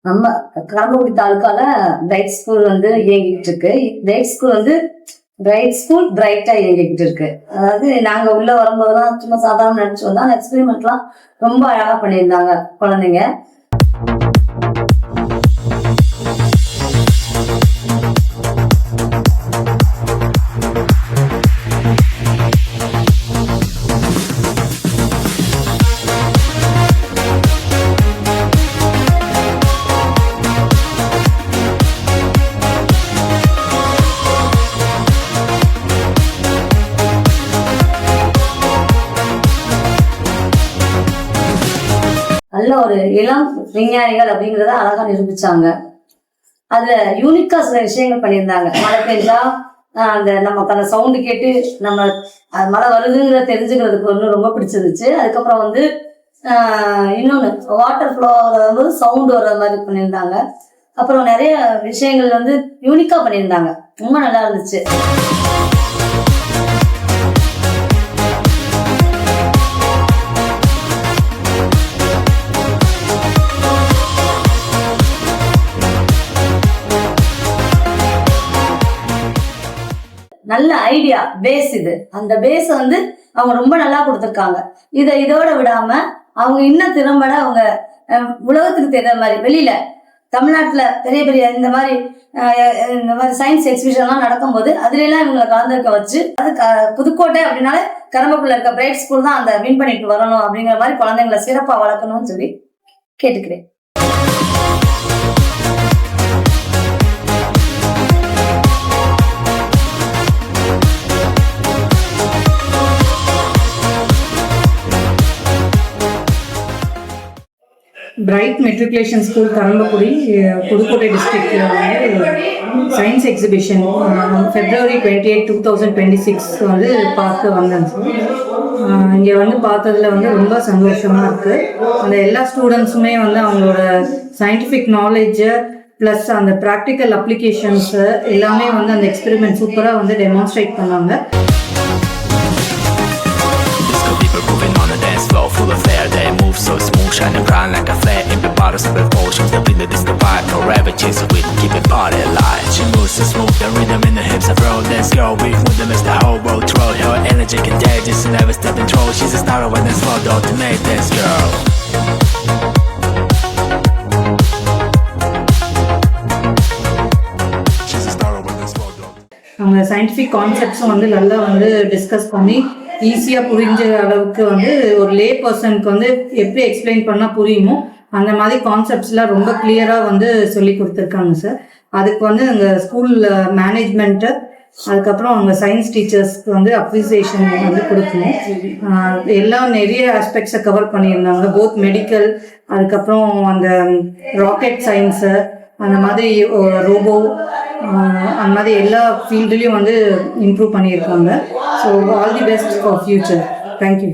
நம்ம Karambakkudi தாலுக்கால bright school வந்து இயங்கிட்டு இருக்கு. பிரைட் ஸ்கூல் பிரைட்டா இயங்கிட்டு இருக்கு. அதாவது நாங்க உள்ள வரும்போதுலாம் சும்மா சாதாரண நினைச்சு வந்தா எக்ஸ்பெரிமெண்ட்லாம் ரொம்ப அழகா பண்ணியிருந்தாங்க குழந்தைங்க. நல்ல ஒரு இளம் விஞ்ஞானிகள் அப்படிங்கிறத அழகா நிரூபிச்சாங்க. அதுல யூனிக்கா சில விஷயங்கள் பண்ணியிருந்தாங்க. மழை பெஞ்சா நமக்கு அந்த சவுண்டு கேட்டு நம்ம மழை வருதுங்கிற தெரிஞ்சுக்கிறதுக்கு ஒன்று ரொம்ப பிடிச்சிருந்துச்சு. அதுக்கப்புறம் வந்து இன்னொன்று வாட்டர் ஃப்ளோ வரும்போது சவுண்டு வர்ற மாதிரி பண்ணியிருந்தாங்க. அப்புறம் நிறைய விஷயங்கள் வந்து யூனிக்கா பண்ணியிருந்தாங்க. ரொம்ப நல்லா இருந்துச்சு. நல்ல ஐடியா பேஸ் இது. அந்த பேஸ வந்து அவங்க ரொம்ப நல்லா கொடுத்துருக்காங்க. இதோட விடாம அவங்க இன்னும் திறம்பட அவங்க உலகத்துக்கு தெரிகிற மாதிரி வெளியில தமிழ்நாட்டுல பெரிய பெரிய இந்த மாதிரி சயின்ஸ் எக்ஸிபிஷன்லாம் நடக்கும்போது அதுல எல்லாம் இவங்களை கலந்துருக்க வச்சு அது புதுக்கோட்டை அப்படின்னாலே கரம்பக்குள்ள இருக்க பிரைட் ஸ்கூல் தான் அந்த வின் பண்ணிட்டு வரணும் அப்படிங்கிற மாதிரி குழந்தைங்களை சிறப்பா வளர்க்கணும்னு சொல்லி கேட்டுக்கிறேன். Bright matriculation school Karambakkudi Pudukkottai டிஸ்ட்ரிக்டில் வந்து சயின்ஸ் எக்ஸிபிஷன் February 28, 2026 வந்து பார்க்க வந்தேன் சார். இங்கே வந்து பார்த்ததில் வந்து ரொம்ப சந்தோஷமாக இருக்குது. அந்த எல்லா ஸ்டூடெண்ட்ஸுமே வந்து அவங்களோட சயின்டிஃபிக் நாலேஜை ப்ளஸ் அந்த ப்ராக்டிக்கல் அப்ளிகேஷன்ஸு எல்லாமே வந்து அந்த எக்ஸ்பெரிமெண்ட் சூப்பராக வந்து டெமான்ஸ்ட்ரேட் பண்ணாங்க. Full of flair, they move so smooth, shining bright like a flare. In the bottom, split oceans, the wind is the vibe. Forever chase the wind, keep it party alive. She moves so smooth, the rhythm in the hips of roll. Let's go, we with them as the whole world throw. Her energy contagious, and never stop control. She's a star when it's slow, don't make this girl. அவங்க scientific கான்செப்ட்ஸும் வந்து நல்லா வந்து discuss பண்ணி ஈஸியாக புரிஞ்ச அளவுக்கு வந்து ஒரு லே பர்சனுக்கு வந்து எப்படி எக்ஸ்பிளைன் பண்ணால் புரியுமோ அந்த மாதிரி கான்செப்ட்ஸ்லாம் ரொம்ப கிளியராக வந்து சொல்லி கொடுத்துருக்காங்க சார். அதுக்கு வந்து எங்கள் ஸ்கூல் மேனேஜ்மெண்ட்டு அதுக்கப்புறம் அவங்க சயின்ஸ் டீச்சர்ஸ்க்கு வந்து அப்ரிசியேஷன் வந்து கொடுக்கணும். எல்லாம் நிறைய ஆஸ்பெக்ட்ஸை கவர் பண்ணியிருந்தாங்க. போத் மெடிக்கல், அதுக்கப்புறம் அந்த ராக்கெட் சயின்ஸு, அந்த மாதிரி ரோபோ, அந்த மாதிரி எல்லா ஃபீல்டுலேயும் வந்து இம்ப்ரூவ் பண்ணியிருக்காங்க. So all the best for future. Thank you.